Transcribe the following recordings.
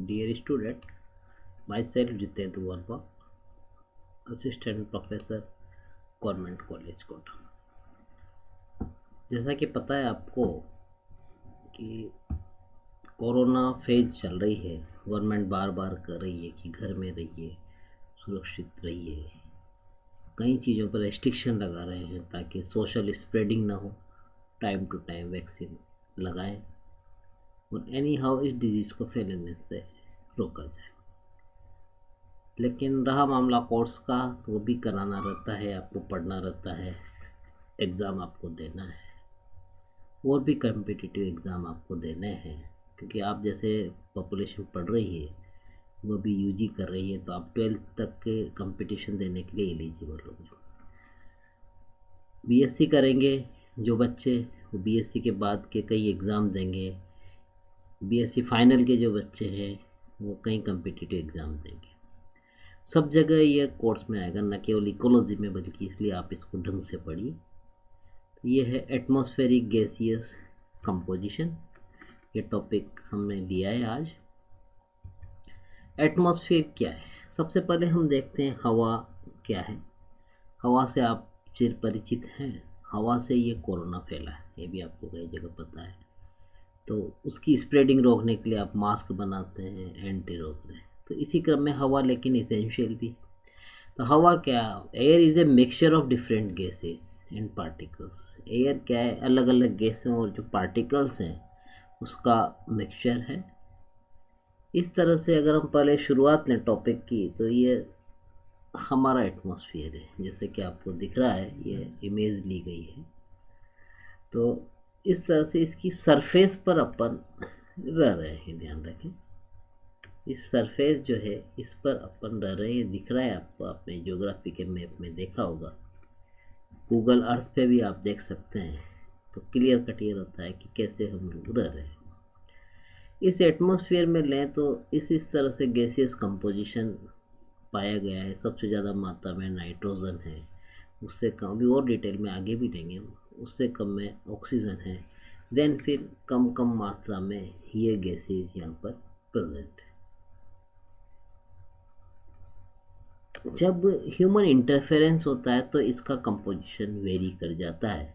Dear student, myself Jitendra Verma, Assistant Professor, government college Kota. जैसा कि पता है आपको कि कोरोना फेज चल रही है, गवर्नमेंट बार बार कर रही है कि घर में रहिए, सुरक्षित रहिए, कई चीज़ों पर रेस्ट्रिक्शन लगा रहे हैं ताकि सोशल स्प्रेडिंग ना हो, टाइम टू टाइम वैक्सीन लगाएं और एनी हाउ इस डिजीज़ को फैलने से रोका जाए। लेकिन रहा मामला कोर्स का, तो वो भी कराना रहता है, आपको पढ़ना रहता है, एग्ज़ाम आपको देना है और भी कम्पिटिटिव एग्ज़ाम आपको देने हैं, क्योंकि आप जैसे पॉपुलेशन पढ़ रही है वो भी यूजी कर रही है, तो आप 12th तक के कंपटीशन देने के लिए एलिजिबल हो। बीएससी करेंगे जो बच्चे, वो बीएससी के बाद के कई एग्ज़ाम देंगे। बीएससी फाइनल के जो बच्चे हैं वो कई कम्पिटिटिव एग्ज़ाम देंगे। सब जगह ये कोर्स में आएगा, न केवल इकोलॉजी में, बल्कि इसलिए आप इसको ढंग से पढ़िए। तो ये है एटमॉस्फेरिक गैसियस कंपोजिशन, ये टॉपिक हमने लिया है आज। एटमॉस्फेयर क्या है? सबसे पहले हम देखते हैं हवा क्या है। हवा से आप चिर परिचित हैं, हवा से ये कोरोना फैला है, ये भी आपको कई जगह पता है। तो उसकी स्प्रेडिंग रोकने के लिए आप मास्क बनाते हैं, एंटी रोक रहे हैं। तो इसी क्रम में हवा लेकिन इसेंशियल भी। तो हवा क्या? Air is a mixture of different gases and particles. Air क्या है? अलग अलग गैसों और जो पार्टिकल्स हैं उसका मिक्सचर है। इस तरह से अगर हम पहले शुरुआत लें टॉपिक की, तो ये हमारा एटमॉस्फेयर है, जैसे कि आपको दिख रहा है, ये इमेज ली गई है। तो इस तरह से इसकी सरफेस पर अपन रह रहे हैं, ध्यान रखें। इस सरफेस जो है इस पर अपन रह रहे हैं, दिख रहा है आपको, आपने ज्योग्राफी के मैप में देखा होगा, गूगल अर्थ पे भी आप देख सकते हैं। तो क्लियर कट ये रहता है कि कैसे हम लोग रह रहे हैं। इस एटमॉस्फेयर में लें तो इस तरह से गैसियस कंपोजिशन पाया गया है। सबसे ज़्यादा मात्रा में नाइट्रोजन है, उससे कम, भी और डिटेल में आगे भी लेंगे, उससे कम में ऑक्सीजन है, देन फिर कम कम मात्रा में ये गैसेज यहाँ पर प्रेजेंट है। जब ह्यूमन इंटरफेरेंस होता है तो इसका कंपोजिशन वेरी कर जाता है,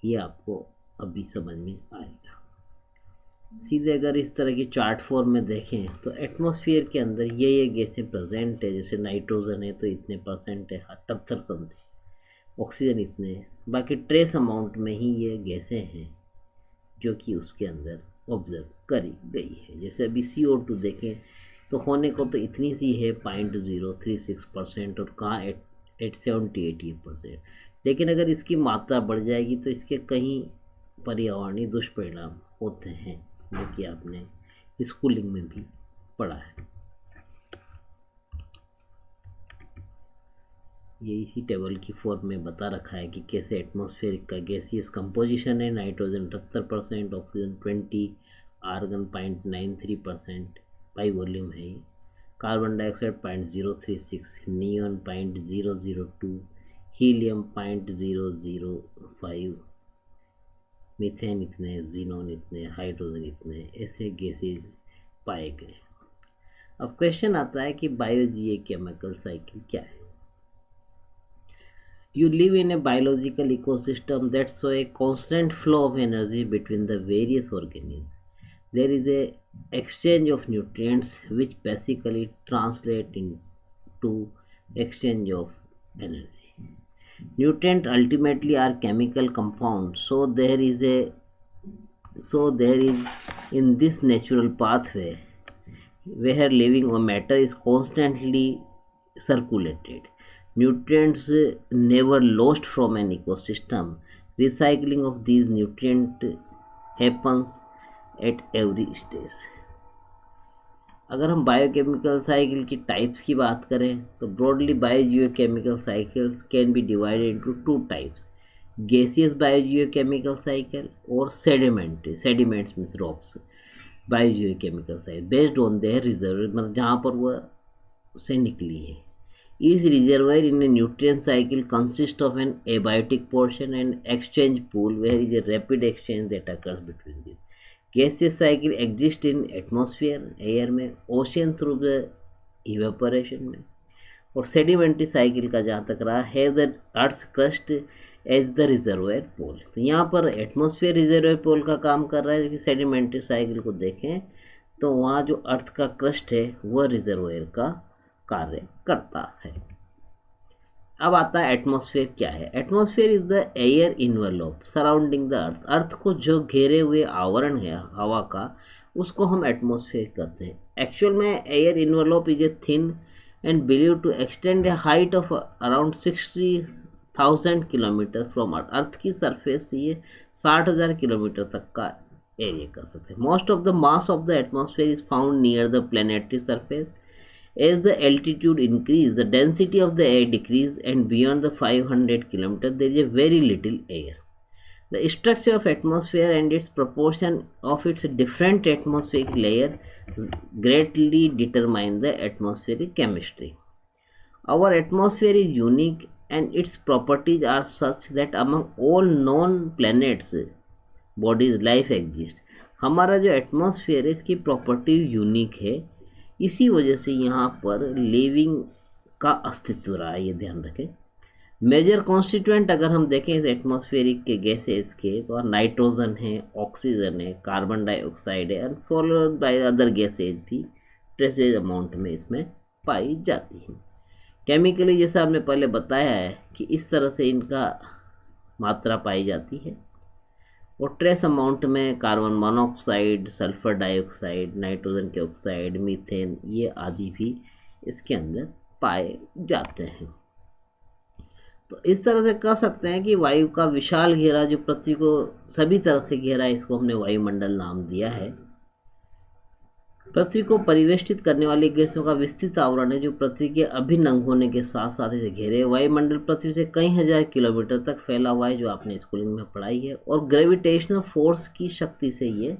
ये आपको अभी समझ में आएगा। सीधे अगर इस तरह की चार्ट फॉर्म में देखें तो एटमॉस्फेयर के अंदर ये गैसें प्रेजेंट है। जैसे नाइट्रोजन है तो इतने परसेंट है, 78 समथिंग, ऑक्सीजन इतने है, बाकी ट्रेस अमाउंट में ही ये गैसें हैं जो कि उसके अंदर ऑब्जर्व करी गई है। जैसे अभी CO2 देखें तो होने को तो इतनी सी है 0.036%, और कहाँ 870-80%, लेकिन अगर इसकी मात्रा बढ़ जाएगी तो इसके कहीं पर्यावरणीय दुष्परिणाम होते हैं, जो कि आपने स्कूलिंग में भी पढ़ा है। ये इसी टेबल की फॉर्म में बता रखा है कि कैसे एटमॉस्फेयर का गैसियस कंपोजिशन है। Nitrogen 78%, oxygen 20, argon 0.93% by volume है ये, carbon dioxide 0.036, neon 0.002, helium 0.005, methane इतने, जीनोन इतने, हाइड्रोजन इतने, ऐसे गैसेज पाए गए। अब क्वेश्चन आता है कि बायोजीकेमिकल साइकिल क्या है? You live in a biological ecosystem that shows a constant flow of energy between the various organisms. There is a exchange of nutrients which basically translate into exchange of energy. Nutrients ultimately are chemical compounds, so there is in this natural pathway where living matter is constantly circulated. Nutrients never lost from an ecosystem. Recycling of these nutrients happens at every stage. अगर हम biochemical cycle की types की बात करें तो broadly biogeochemical cycles can be divided into 2 types: gaseous biogeochemical cycle और sediments means rocks biogeochemical cycle based on their reserve, मतलब जहाँ पर वह से निकली है। Each reservoir in a nutrient cycle consists of an abiotic portion and exchange pool where is a rapid exchange that occurs between these. Gaseous cycle exist in atmosphere air में, ocean through the evaporation में, और sedimentary cycle का जहाँ तक रहा है the earth crust as the reservoir pool. तो यहाँ पर एटमॉस्फेयर रिजर्वायर पोल का काम कर रहा है। जबकि सेडिमेंट्री साइकिल को देखें तो वहाँ जो अर्थ का क्रस्ट है वह रिजर्वायर का कार्य करता है। अब आता है एटमॉस्फेयर क्या है। Atmosphere is the air envelope surrounding the earth. Earth को जो घेरे हुए आवरण है हवा का, उसको हम एटमॉस्फेयर कहते हैं। एक्चुअल में air envelope is a thin and believe to extend a height of around 60,000 kilometre from earth. Earth की सरफेस से ये 60,000 किलोमीटर तक का एरिया कर सकते हैं। Most of the mass of the atmosphere is found near the planetary surface. As the altitude increase, the density of the air decrease, and beyond the 500 km, there is a very little air. The structure of atmosphere and its proportion of its different atmospheric layer greatly determine the atmospheric chemistry. Our atmosphere is unique, and its properties are such that among all known planets, bodies, life exists. हमारा जो atmosphere है इसकी properties unique है, इसी वजह से यहाँ पर लिविंग का अस्तित्व रहा है, ये ध्यान रखें। मेजर कॉन्स्टिट्यूएंट अगर हम देखें इस एटमॉस्फेरिक के गैसेस के, तो नाइट्रोजन है, ऑक्सीजन है, कार्बन डाइऑक्साइड है, and followed by other gases भी ट्रेसेज अमाउंट में इसमें पाई जाती हैं। केमिकली जैसा हमने पहले बताया है कि इस तरह से इनका मात्रा पाई जाती है, और ट्रेस अमाउंट में carbon monoxide, sulphur dioxide, nitrogen के ऑक्साइड, मीथेन, ये आदि भी इसके अंदर पाए जाते हैं। तो इस तरह से कह सकते हैं कि वायु का विशाल घेरा जो पृथ्वी को सभी तरह से घेरा है, इसको हमने वायुमंडल नाम दिया है। पृथ्वी को परिवेष्टित करने वाली गैसों का विस्तृत आवरण है जो पृथ्वी के अभिन्न अंग होने के साथ साथ इसे घेरे। वायुमंडल पृथ्वी से कई हजार किलोमीटर तक फैला हुआ है, जो आपने स्कूलिंग में पढ़ाई है, और ग्रेविटेशनल फोर्स की शक्ति से ये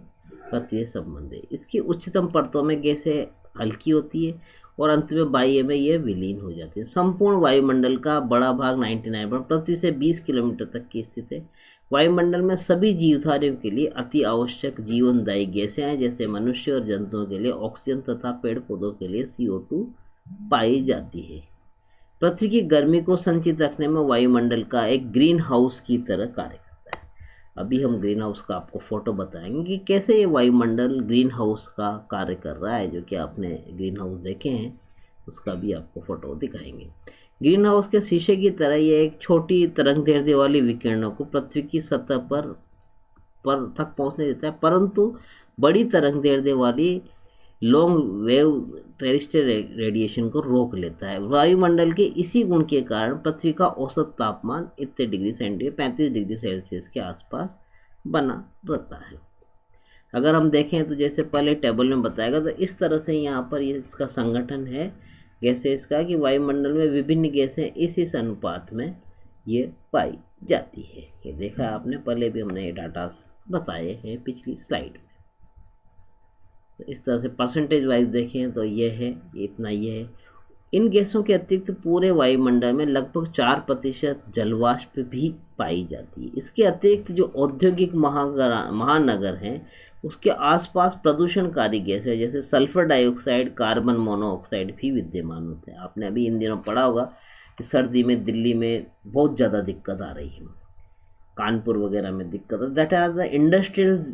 पृथ्वी से संबंध है। इसकी उच्चतम परतों में गैसें हल्की होती है और अंत में बाह्य में ये विलीन हो जाती है। संपूर्ण वायुमंडल का बड़ा भाग 99% पृथ्वी से 20 किलोमीटर तक की स्थित है। वायुमंडल में सभी जीवधारियों के लिए अति आवश्यक जीवनदायी गैसें हैं, जैसे मनुष्य और जंतुओं के लिए ऑक्सीजन तथा पेड़ पौधों के लिए CO2 पाई जाती है। पृथ्वी की गर्मी को संचित रखने में वायुमंडल का एक ग्रीन हाउस की तरह कार्य करता है। अभी हम ग्रीन हाउस का आपको फोटो बताएंगे कि कैसे ये वायुमंडल ग्रीन हाउस का कार्य कर रहा है। जो कि आपने ग्रीन हाउस देखे हैं उसका भी आपको फोटो दिखाएंगे। ग्रीन हाउस के शीशे की तरह ये एक छोटी तरंगदैर्ध्य वाली विकिरणों को पृथ्वी की सतह पर तक पहुंचने देता है, परंतु बड़ी तरंगदैर्ध्य वाली लॉन्ग वेव टेरेस्ट्रियल रेडिएशन को रोक लेता है। वायुमंडल के इसी गुण के कारण पृथ्वी का औसत तापमान इतने डिग्री सेंटीग्रेड 35 डिग्री सेल्सियस के आसपास बना रहता है। अगर हम देखें तो जैसे पहले टेबल में बताएगा, तो इस तरह से यहाँ पर इसका संगठन है गैसेस का कि वायुमंडल में विभिन्न गैसें इस अनुपात में ये पाई जाती है। ये देखा आपने, पहले भी हमने ये डाटा बताए हैं पिछली स्लाइड में। तो इस तरह से परसेंटेज वाइज देखें तो ये है, इतना ये है। इन गैसों के अतिरिक्त पूरे वायुमंडल में लगभग 4% जलवाष्प भी पाई जाती है। इसके अतिरिक्त जो औद्योगिक महानगर हैं उसके आसपास प्रदूषणकारी गैस है, जैसे सल्फर डाइऑक्साइड, कार्बन मोनोऑक्साइड भी विद्यमान होते हैं। आपने अभी इन दिनों पढ़ा होगा कि सर्दी में दिल्ली में बहुत ज़्यादा दिक्कत आ रही है, कानपुर वगैरह में दिक्कत है। That are the industrial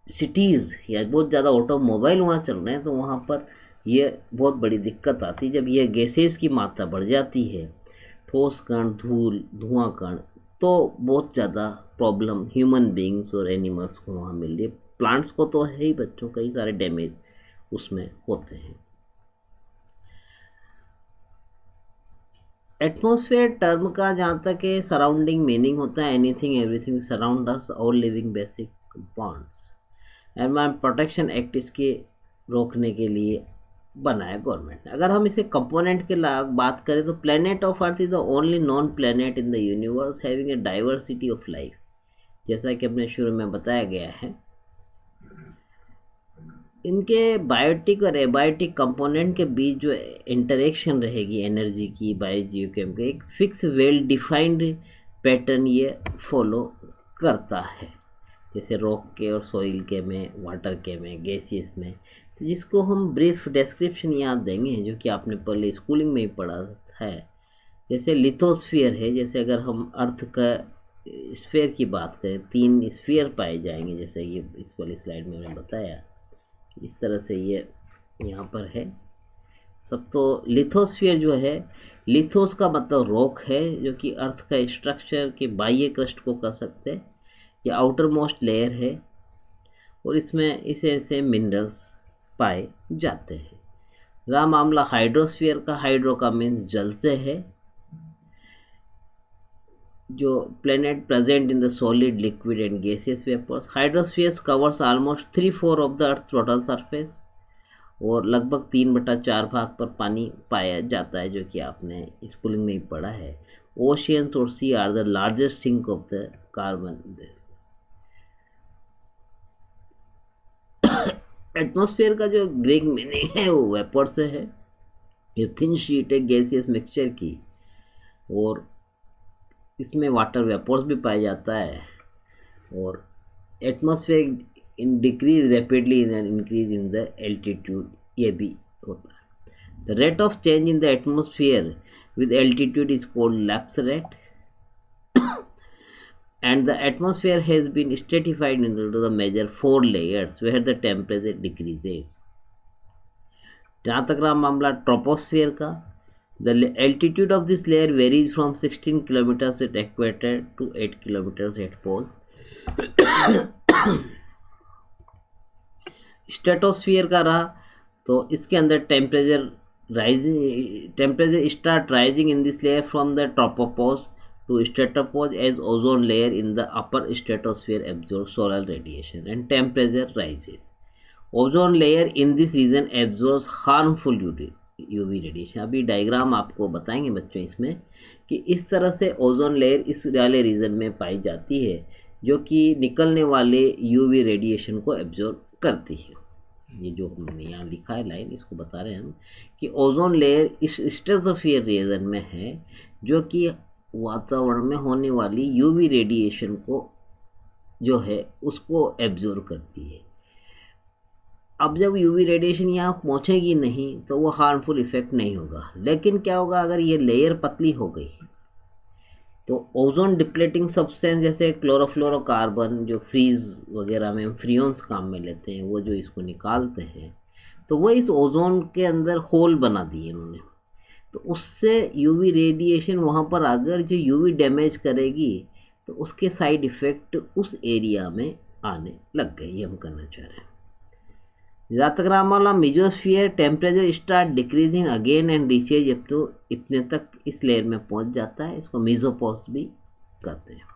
cities, या बहुत ज़्यादा ऑटोमोबाइल वहाँ चल रहे हैं, तो वहाँ पर ये बहुत बड़ी दिक्कत आती है। जब ये गैसेस की मात्रा बढ़ जाती है, ठोस कण, धूल, धुआं कण, तो बहुत ज़्यादा प्रॉब्लम ह्यूमन बींग्स और एनिमल्स को वहाँ मिल रही है। प्लांट्स को तो है ही, बच्चों कई सारे डैमेज उसमें होते हैं। एटमॉस्फेयर टर्म का जहाँ तक है सराउंडिंग मीनिंग होता है anything everything surround us all living basic compounds. Environment protection act इसके रोकने के लिए बनाया गवर्नमेंट ने। अगर हम इसे कंपोनेंट के बात करें तो planet of earth is the only non planet in the universe having a diversity of life. जैसा कि हमने शुरू में बताया गया है, इनके बायोटिक और एबायोटिक कंपोनेंट के बीच जो इंटरेक्शन रहेगी एनर्जी की, बायोजियोकेम के एक फिक्स वेल डिफाइंड पैटर्न ये फॉलो करता है। जैसे रॉक के और सॉइल के में, वाटर के में, गैसियस में, तो जिसको हम ब्रीफ डिस्क्रिप्शन याद देंगे जो कि आपने पहले स्कूलिंग में ही पढ़ा है। जैसे लिथोस्फीयर है, जैसे अगर हम अर्थ का स्फीयर की बात करें, 3 स्फीयर पाए जाएंगे, जैसे ये इस वाली स्लाइड में मैंने बताया इस तरह से ये यहाँ पर है सब। तो लिथोस्फीयर जो है, लिथोस का मतलब रॉक है, जो कि अर्थ का स्ट्रक्चर के बाह्य क्रस्ट को कह सकते हैं, या आउटर मोस्ट लेयर है, और इसमें ऐसे मिनरल्स पाए जाते हैं। रहा मामला हाइड्रोस्फीयर का, हाइड्रो का मीन्स जल से है, जो planet present in the solid, liquid and gaseous vapours. Hydrosphere covers almost 3/4 of the earth total surface, और लगभग 3/4 भाग पर पानी पाया जाता है, जो कि आपने स्कूलिंग में ही पढ़ा है। ओशियंस और sea are the largest sink of the carbon. Atmosphere का जो ग्रीक मीनिंग है वो वेपर से है। ये थिन शीट है गैसियस मिक्सचर की, और इसमें वाटर वेपर्स भी पाया जाता है। और atmosphere in decrease rapidly in an increase in the altitude, ये भी होता है। The rate of change in the atmosphere with altitude is called lapse rate, and the atmosphere has been stratified into the major 4 layers where the temperature decreases. जहाँ तक रहा मामला troposphere का, the altitude of this layer varies from 16 kilometers at equator to 8 kilometers at pole. Stratosphere का रहा तो इसके अंदर temperature start rising in this layer from the tropopause to stratopause as ozone layer in the upper stratosphere absorbs solar radiation and temperature rises. Ozone layer in this region absorbs harmful UV radiation. अभी diagram आपको बताएंगे बच्चों इसमें कि इस तरह से ozone layer इस वाले रीजन में पाई जाती है, जो कि निकलने वाले यूवी रेडिएशन को एब्जॉर्ब करती है। ये जो हमने यहाँ लिखा है लाइन, इसको बता रहे हैं हम कि ओजोन लेयर इस स्ट्रेटोस्फीयर रीजन में है, जो कि वातावरण में होने वाली यूवी रेडिएशन को जो है उसको एब्जॉर्ब करती है। अब जब यूवी रेडिएशन यहाँ पहुँचेगी नहीं तो वो हार्मफुल इफेक्ट नहीं होगा, लेकिन क्या होगा अगर ये लेयर पतली हो गई तो ओजोन डिप्लेटिंग सब्सटेंस जैसे क्लोरोफ्लोरोकार्बन, जो फ्रीज वगैरह में हम फ्रियोन्स काम में लेते हैं, वो जो इसको निकालते हैं, तो वो इस ओजोन के अंदर होल बना दिए इन्होंने। तो उससे यूवी रेडिएशन वहाँ पर अगर जो यूवी डैमेज करेगी तो उसके साइड इफ़ेक्ट उस एरिया में आने लग गए, ये हम करना चाह रहे हैं। जहाँ तक रहा मामला mesosphere, temperature start decreasing again and reaches up to, इतने तक इस लेयर में पहुँच जाता है, इसको मेसोपॉज भी कहते हैं।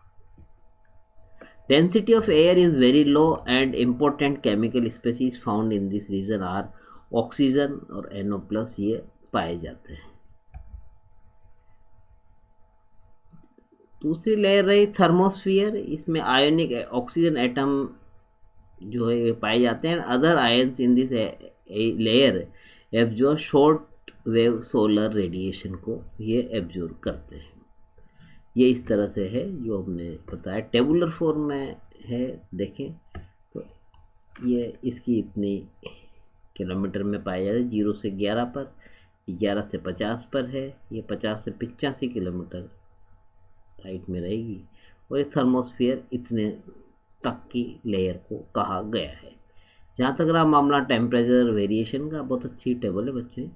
Density of air is very low and important chemical species found in this region are oxygen और NO+, ये पाए जाते हैं। दूसरी लेयर रही थर्मोस्फियर, इसमें आयोनिक ऑक्सीजन एटम जो है ये पाए जाते हैं। Other ions in this layer absorb short wave solar radiation को ये एब्जॉर्ब करते हैं। ये इस तरह से है जो हमने बताया, टेबुलर फॉर्म में है। देखें तो ये इसकी इतनी किलोमीटर में पाया जाता है, 0 से 11 पर, 11 से 50 पर है, ये 50 से 85 किलोमीटर हाइट में रहेगी, और ये थर्मोस्फियर इतने तक की लेयर को कहा गया है। जहाँ तक रहा मामला टेम्परेचर वेरिएशन का, बहुत अच्छी टेबल है बच्चे।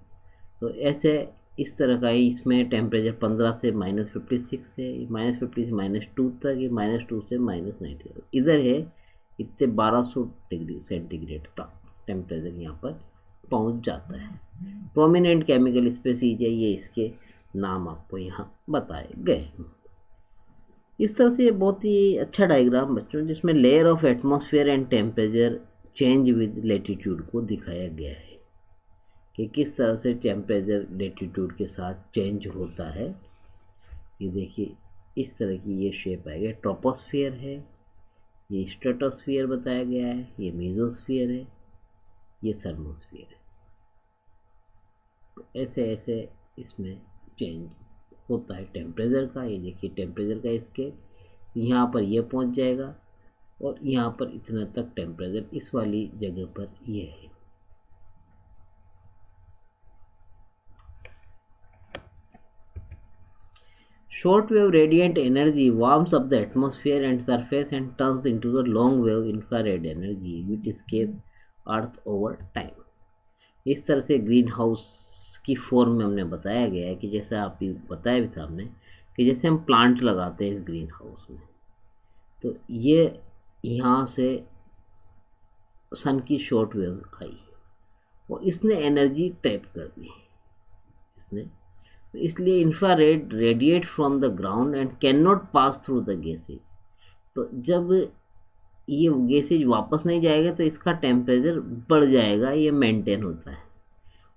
तो ऐसे इस तरह का ही इसमें टेम्परेचर 15 से -56 है, -50 से -2 तक, ये -2 से -90, इधर है इतने 1200 डिग्री सेंटीग्रेड तक टेम्परेचर यहाँ पर पहुँच जाता है। प्रोमिनेंट केमिकल स्पीसीज है, ये इसके नाम आपको यहाँ बताए गए। इस तरह से ये बहुत ही अच्छा डायग्राम बच्चों, जिसमें layer of atmosphere and temperature change with latitude को दिखाया गया है कि किस तरह से टेम्परेचर लेटीट्यूड के साथ चेंज होता है। ये देखिए इस तरह की ये शेप आएगा, ट्रोपोस्फियर है, ये स्ट्रेटोस्फियर बताया गया है, ये मेसोस्फियर है, ये थर्मोस्फियर है। तो ऐसे ऐसे इसमें चेंज होता है टेम्परेचर का। ये देखिए टेम्परेचर का स्केल, यहाँ पर ये पहुँच जाएगा और यहाँ पर इतना तक टेम्परेचर इस वाली जगह पर ये है। Short wave radiant energy warms up the atmosphere and surface and turns into the long wave infrared energy which escape earth over time. इस तरह से ग्रीन हाउस की फॉर्म में हमने बताया गया है कि जैसे आप बताया भी था हमने कि जैसे हम प्लांट लगाते हैं इस ग्रीन हाउस में, तो ये यहाँ से सन की शॉर्ट वेव आई और इसने एनर्जी ट्रैप कर दी इसने, इसलिए infrared radiate from the ground and can not pass through the gases. तो जब ये गैसेज वापस नहीं जाएगा तो इसका टेम्परेचर बढ़ जाएगा, ये मेंटेन होता है।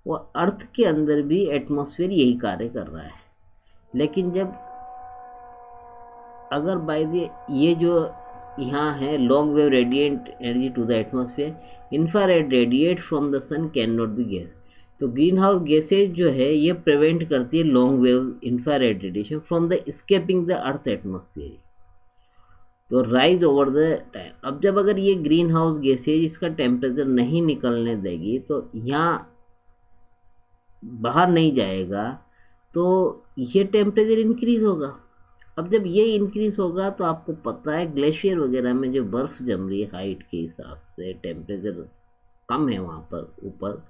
और अर्थ के अंदर भी एटमॉस्फेयर यही कार्य कर रहा है। लेकिन जब अगर बाय द ये जो यहाँ है long wave radiant energy to the atmosphere, infrared radiate from the sun can not be gas. तो ग्रीन हाउस गैसेज जो है ये प्रिवेंट करती है long wave infrared radiation from the escaping the earth atmosphere, तो राइज ओवर द टाइम। अब जब अगर ये ग्रीन हाउस गैसेज इसका टेम्परेचर नहीं निकलने देगी तो यहाँ बाहर नहीं जाएगा, तो ये टेम्परेचर इंक्रीज होगा। अब जब ये इंक्रीज होगा तो आपको पता है ग्लेशियर वगैरह में जो बर्फ़ जम रही है हाइट के हिसाब से टेम्परेचर कम है वहाँ पर ऊपर,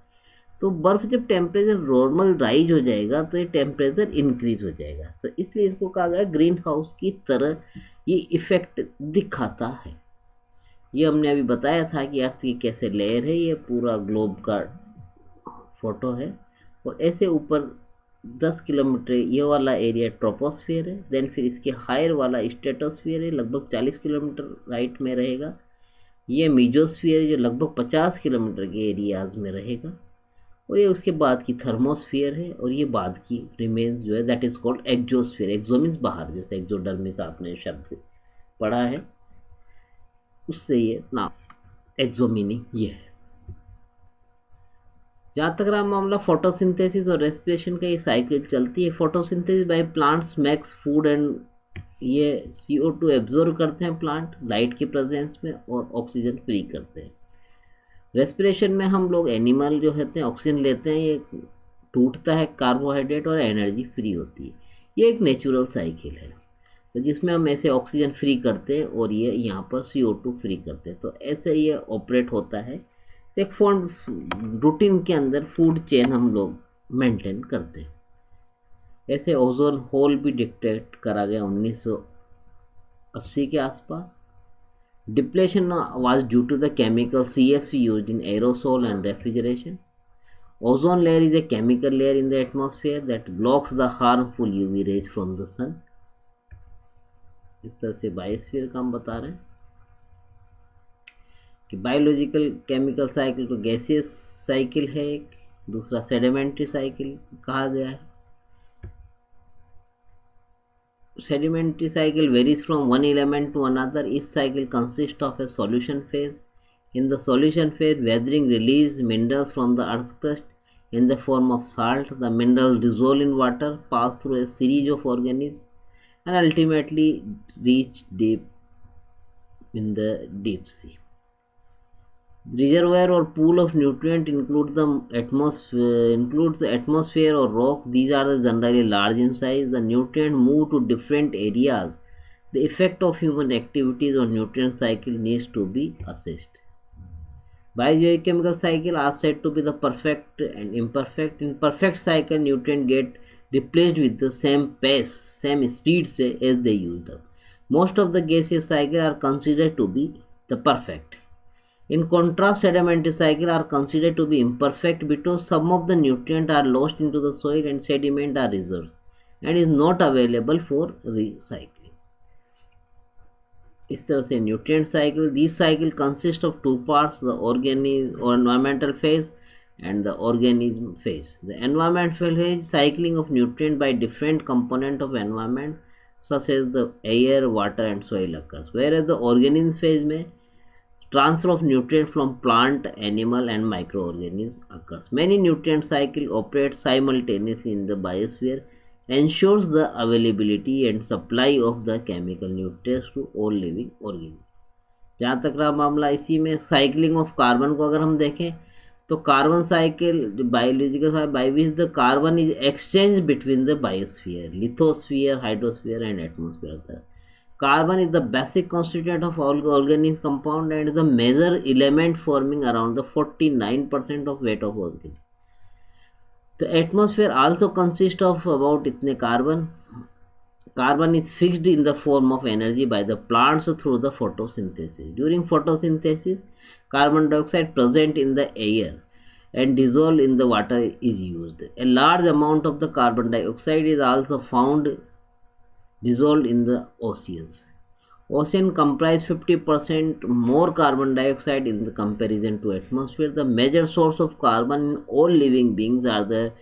तो बर्फ़ जब टेम्परेचर नॉर्मल राइज हो जाएगा तो ये टेम्परेचर इंक्रीज हो जाएगा। तो इसलिए इसको कहा गया ग्रीन हाउस की तरह ये इफ़ेक्ट दिखाता है। ये हमने अभी बताया था कि अर्थ की कैसे लेयर है, ये पूरा ग्लोब का फोटो है और ऐसे ऊपर 10 किलोमीटर ये वाला एरिया ट्रोपोस्फियर है, देन फिर इसके हायर वाला स्ट्रेटोस्फियर है, लगभग 40 किलोमीटर राइट में रहेगा। ये मीजोस्फियर है जो लगभग 50 किलोमीटर के एरियाज में रहेगा, और ये उसके बाद की थर्मोस्फियर है, और ये बाद की रिमेन्स जो है that is called exosphere. Exo means बाहर, जैसे एक्सोडर्मिस आपने शब्द पढ़ा है उससे ये नाम एक्सो मीनिंग ये है। जहाँ तक रहा मामला फोटोसिंथेसिस और रेस्पिरेशन का, ये साइकिल चलती है। Photosynthesis by plants makes food and ये CO2 एब्जॉर्ब करते हैं प्लांट लाइट के प्रेजेंस में और ऑक्सीजन फ्री करते हैं। रेस्पिरेशन में हम लोग एनिमल जो होते हैं ऑक्सीजन लेते हैं, ये टूटता है कार्बोहाइड्रेट और एनर्जी फ्री होती है। ये एक नेचुरल साइकिल है तो जिसमें हम ऐसे ऑक्सीजन फ्री करते हैं और ये यहाँ पर CO2 फ्री करते हैं। तो ऐसे ये ऑपरेट होता है। एक फॉर्म रूटीन के अंदर फूड चेन हम लोग मेंटेन करते हैं। ऐसे ओजोन होल भी डिटेक्ट करा गया 1980 के आसपास। Depletion was due to the chemical CFC used in aerosol and refrigeration. Ozone layer is a chemical layer in the atmosphere that blocks the harmful UV rays from the sun. इस तरह से biosphere का हम बता रहे हैं कि biological chemical cycle को गैसियस साइकिल है, एक दूसरा सेडिमेंट्री साइकिल कहा गया है। Sedimentary cycle varies from one element to another. Each cycle consists of a solution phase. In the solution phase, weathering releases minerals from the earth's crust in the form of salt. The minerals dissolve in water, pass through a series of organisms, and ultimately reach deep in the deep sea. Reservoir or pool of nutrient includes the atmosphere or rock. These are the generally large in size. The nutrient move to different areas. The effect of human activities on nutrient cycle needs to be assessed. Biogeochemical cycle are said to be the perfect and imperfect. In perfect cycle, nutrient get replaced with the same pace, same speed as they used up. Most of the gaseous cycle are considered to be the perfect. In contrast, sedimentary cycles are considered to be imperfect because some of the nutrients are lost into the soil and sediment are reserved and is not available for recycling. इस तरह से nutrient cycle, these cycle consist of two parts, the organic or environmental phase and the organism phase. The environmental phase, cycling of nutrient by different component of environment such as the air, water and soil occurs, whereas the organism phase में transfer of nutrient from plant, animal and microorganism occurs. Many nutrient cycle operate simultaneously in the biosphere, ensures the availability and supply of the chemical nutrients to all living organisms. जहाँ तक रहा मामला इसी में cycling of carbon को अगर हम देखें तो carbon cycle biological bio is the carbon is exchange between the biosphere, lithosphere, hydrosphere and atmosphere. Carbon is the basic constituent of all organic compound and the major element forming around the 49% of weight of organism. The atmosphere also consists of about itne carbon. Carbon is fixed in the form of energy by the plants through the photosynthesis. During photosynthesis, carbon dioxide present in the air and dissolved in the water is used. A large amount of the carbon dioxide is also found dissolved in the oceans. Ocean comprise 50% more carbon dioxide in the comparison to atmosphere. The major source of carbon in all living beings are the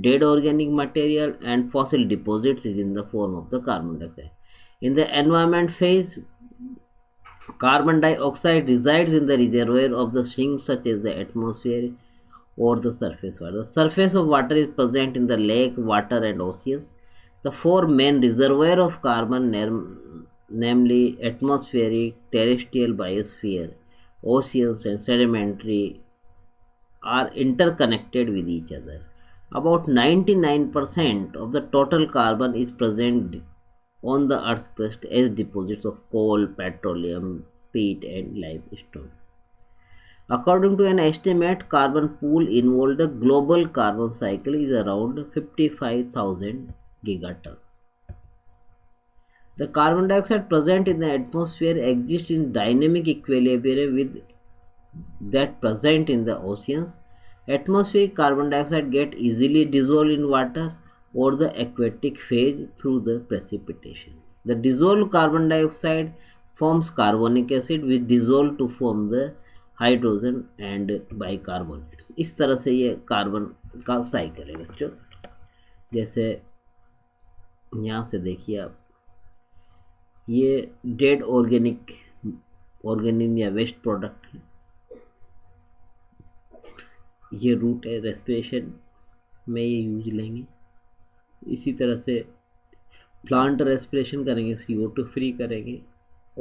dead organic material and fossil deposits is in the form of the carbon dioxide. In the environment phase, carbon dioxide resides in the reservoir of the sinks such as the atmosphere or the surface water. The surface of water is present in the lake, water and oceans. The four main reservoirs of carbon, namely atmospheric, terrestrial biosphere, oceans and sedimentary, are interconnected with each other. About 99% of the total carbon is present on the Earth's crust as deposits of coal, petroleum, peat and limestone. According to an estimate, carbon pool involved the global carbon cycle is around 55,000 gigatons. The carbon dioxide present in the atmosphere exists in dynamic equilibrium with that present in the oceans. Atmospheric carbon dioxide get easily dissolved in water or the aquatic phase through the precipitation. The dissolved carbon dioxide forms carbonic acid which dissolve to form the hydrogen and bicarbonates. इस तरह से ये carbon का cycle है बच्चों. जैसे यहाँ से देखिए आप, ये डेड ऑर्गेनिक ऑर्गेनिज्म या वेस्ट प्रोडक्ट है. ये रूट है, रेस्पिरेशन में ये यूज लेंगे. इसी तरह से प्लांट रेस्पिरेशन करेंगे, CO2 फ्री करेंगे.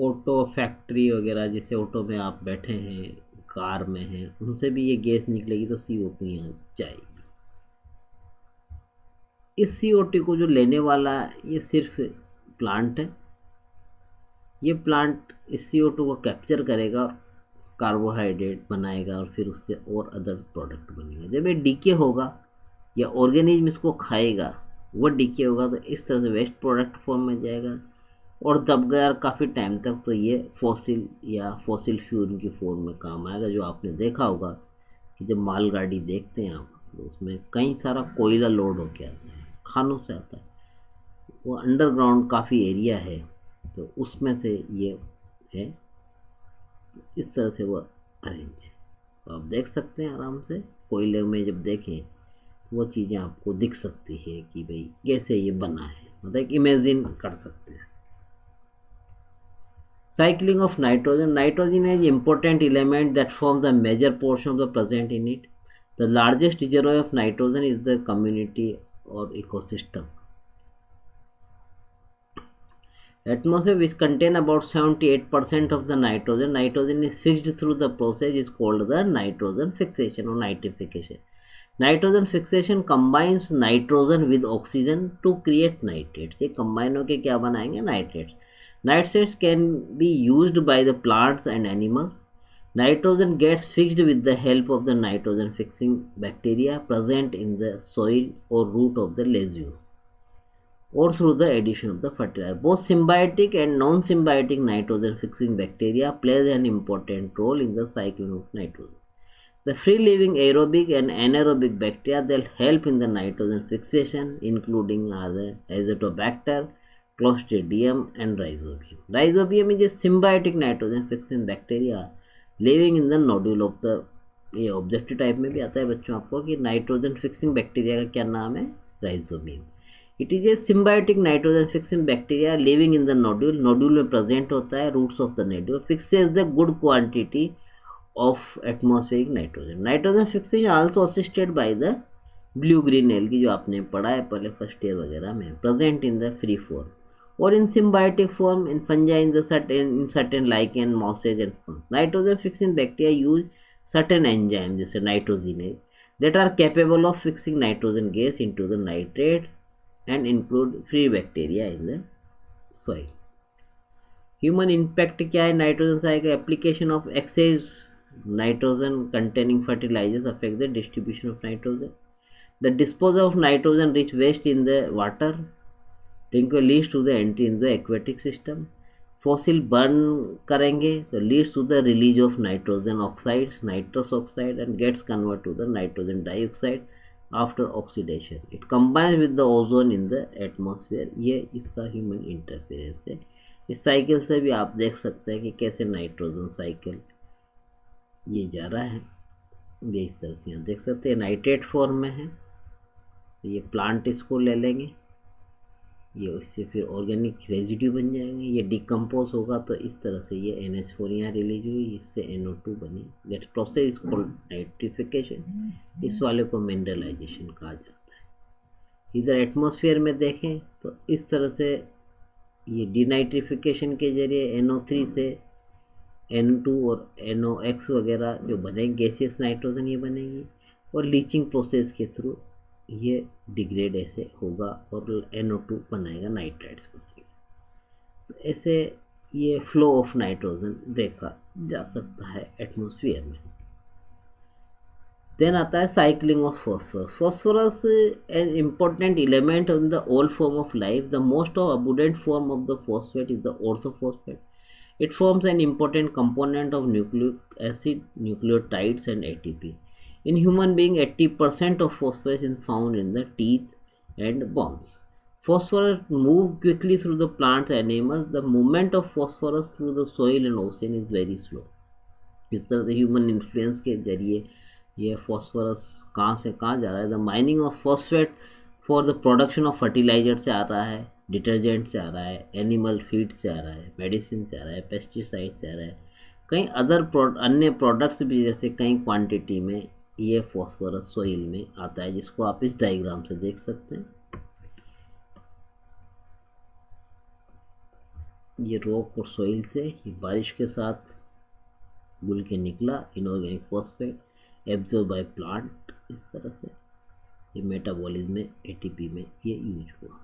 ऑटो फैक्ट्री वगैरह जैसे ऑटो में आप बैठे हैं, कार में हैं, उनसे भी ये गैस निकलेगी तो CO2 यहाँ जाएगी. इस CO2 को जो लेने वाला ये सिर्फ प्लांट है. ये प्लांट इस CO2 को कैप्चर करेगा, कार्बोहाइड्रेट बनाएगा और फिर उससे और अदर प्रोडक्ट बनेगा. जब ये डीके होगा या ऑर्गेनिज्म इसको खाएगा, वो डीके होगा तो इस तरह से वेस्ट प्रोडक्ट फॉर्म में जाएगा और दब गया काफ़ी टाइम तक तो ये फॉसिल या फॉसिल फ्यूल की फॉर्म में काम आएगा. जो आपने देखा होगा कि जब मालगाड़ी देखते हैं आप तो उसमें कई सारा कोयला लोड होके आता है, खानों से आता है. वो अंडरग्राउंड काफ़ी एरिया है तो उसमें से ये है. इस तरह से वो अरेंज तो आप देख सकते हैं आराम से. कोयले में जब देखें तो वो चीज़ें आपको दिख सकती है कि भाई कैसे ये बना है, मतलब इमेजिन कर सकते हैं. Cycling of nitrogen. Nitrogen is an important element that forms the major portion of the present in it. The largest reservoir of nitrogen is the community or ecosystem. Atmosphere which contain about 78% of the nitrogen. Nitrogen is fixed through the process is called the nitrogen fixation or nitrification. Nitrogen fixation combines nitrogen with oxygen to create nitrates. ये combine होके क्या बनाएंगे? Nitrates. Nitrates can be used by the plants and animals. Nitrogen gets fixed with the help of the nitrogen fixing bacteria present in the soil or root of the legume or through the addition of the fertilizer. Both symbiotic and non-symbiotic nitrogen fixing bacteria plays an important role in the cycling of nitrogen. The free-living aerobic and anaerobic bacteria that help in the nitrogen fixation including are the Azotobacter, Clostridium and Rhizobium. Rhizobium is a symbiotic nitrogen fixing bacteria living in the nodule of the, ये objective type में भी आता है बच्चों आपको कि nitrogen fixing bacteria का क्या नाम है? Rhizobium. It is a symbiotic nitrogen fixing bacteria living in the nodule. Nodule में प्रेजेंट होता है, roots of the nodule. Fixes the good quantity of atmospheric nitrogen. Nitrogen fixing also assisted by the blue green algae जो आपने पढ़ा है पहले first year वगैरह में. Present in the free form or in symbiotic form in fungi in certain lichen, mosses and ferns. Nitrogen fixing bacteria use certain enzymes, जैसे nitrogenase, that are capable of fixing nitrogen gas into the nitrate and include free bacteria in the soil. Human impact क्या है nitrogen cycle application of excess nitrogen containing fertilisers affect the distribution of nitrogen the disposal of nitrogen rich waste in the water leads to the entry in the aquatic system fossil burn करेंगे तो leads to the release of nitrogen oxide nitrous oxide and gets convert to the nitrogen dioxide after oxidation it combines with the ozone in the atmosphere. ये इसका human interference है. इस cycle से भी आप देख सकते हैं कि कैसे नाइट्रोजन साइकिल ये जा रहा है. ये इस तरह से यहाँ देख सकते हैं नाइट्रेट फॉर्म में है. ये प्लांट इसको ले लेंगे, ये उससे फिर ऑर्गेनिक रेजिड्यू बन जाएंगे. ये डिकम्पोज होगा तो इस तरह से ये NH4 यहाँ रिलीज हुई, इससे NO2 बनी. That process is called nitrification. इस वाले को मिनरलाइजेशन कहा जाता है. इधर एटमॉस्फेयर में देखें तो इस तरह से ये डिनाइट्रिफिकेशन के जरिए NO3 से N2 और NOx वगैरह जो बनेंगे गैसियस नाइट्रोजन ये बनेगी, और लीचिंग प्रोसेस के थ्रू ये डिग्रेड ऐसे होगा और NO2 बनाएगा, नाइट्राइट्स बनेगा. तो ऐसे ये फ्लो ऑफ नाइट्रोजन देखा जा सकता है एटमॉस्फेयर में. देन आता है cycling of phosphorus. Phosphorus an important element in the all form of life. The most of abundant form of the phosphate is the orthophosphate. It forms an important component of nucleic acid, nucleotides and ATP. In human being, 80% of phosphorus is found in the teeth and bones. Phosphorus move quickly through the plants and animals. The movement of phosphorus through the soil and ocean is very slow. इस तरह से human influence के जरिए ये phosphorus कहाँ से कहाँ जा रहा है. The mining of phosphate for the production of fertiliser से आ रहा है, डिटर्जेंट से आ रहा है, एनिमल फीड से आ रहा है, मेडिसिन से आ रहा है, पेस्टिसाइड से आ रहा है, कई अदर अन्य प्रोडक्ट्स भी जैसे कई क्वांटिटी में ये फॉस्फोरस सॉइल में आता है, जिसको आप इस डायग्राम से देख सकते हैं. ये रॉक और सॉइल से ये बारिश के साथ घुल के निकला inorganic phosphate absorb by plant. इस तरह से ये मेटाबॉलिज्म में ATP में ये यूज हुआ.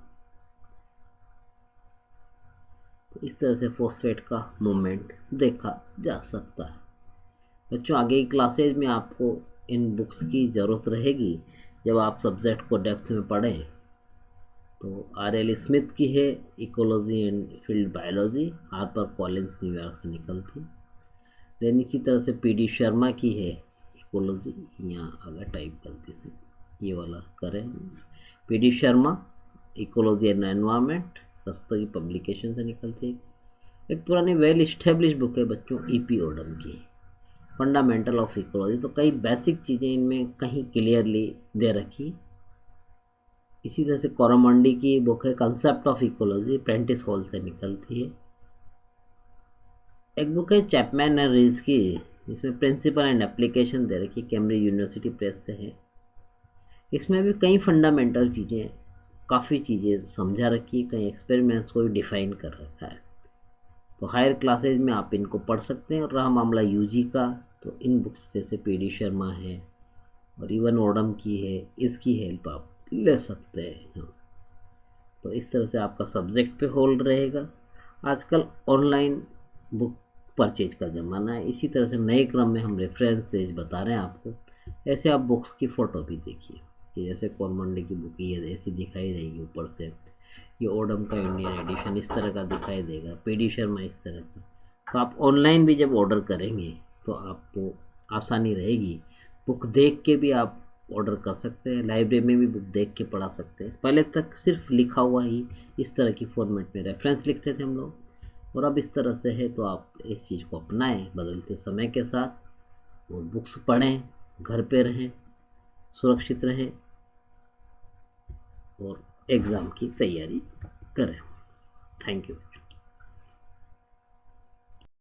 तो इस तरह से फॉस्फेट का मूवमेंट देखा जा सकता है. बच्चों आगे की क्लासेज में आपको इन बुक्स की ज़रूरत रहेगी जब आप सब्जेक्ट को डेप्थ में पढ़ें. तो RL स्मिथ की है ecology and field biology, Harper Collins New York से निकलती. देन इसी तरह से PD शर्मा की है इकोलॉजी, यहाँ अगर टाइप गलती से ये वाला करें, PD Sharma ecology and environment, रस्तों की पब्लिकेशन से निकलती है. एक पुरानी वेल इस्टेब्लिश बुक है बच्चों EP ओडम की, फंडामेंटल ऑफ इकोलॉजी. तो कई बेसिक चीज़ें इनमें कहीं क्लियरली दे रखी. इसी तरह से कोरामंडी की बुक है concept of ecology, Prentiss hall से निकलती है. एक बुक है चैपमैन एंड रीज की, इसमें प्रिंसिपल एंड एप्लीकेशन दे रखी, कैम्ब्रिज यूनिवर्सिटी प्रेस से है. इसमें भी कई फंडामेंटल चीज़ें, काफ़ी चीज़ें समझा रखी, कई एक्सपेरिमेंट्स को भी डिफ़ाइन कर रखा है. तो हायर क्लासेज में आप इनको पढ़ सकते हैं. और रहा मामला UG का, तो इन बुक्स जैसे PD शर्मा है और इवन ओडम की है, इसकी हेल्प आप ले सकते हैं. तो इस तरह से आपका सब्जेक्ट पे होल्ड रहेगा. आजकल ऑनलाइन बुक परचेज का ज़माना है. इसी तरह से नए क्रम में हम रेफरेंसेज बता रहे हैं आपको. ऐसे आप बुक्स की फ़ोटो भी देखिए कि जैसे कोरमंडी की बुक ये ऐसी दिखाई देगी ऊपर से, ये ओडम का इंडियन एडिशन इस तरह का दिखाई देगा, PD शर्मा इस तरह का. तो आप ऑनलाइन भी जब ऑर्डर करेंगे तो आपको आसानी रहेगी. बुक देख के भी आप ऑर्डर कर सकते हैं, लाइब्रेरी में भी बुक देख के पढ़ा सकते हैं. पहले तक सिर्फ लिखा हुआ ही इस तरह की फॉर्मेट में रेफरेंस लिखते थे हम लोग, और अब इस तरह से है. तो आप इस चीज़ को अपनाएं बदलते समय के साथ, और बुक्स पढ़ें, घर पे रहें, सुरक्षित रहें और एग्ज़ाम की तैयारी करें. Thank you.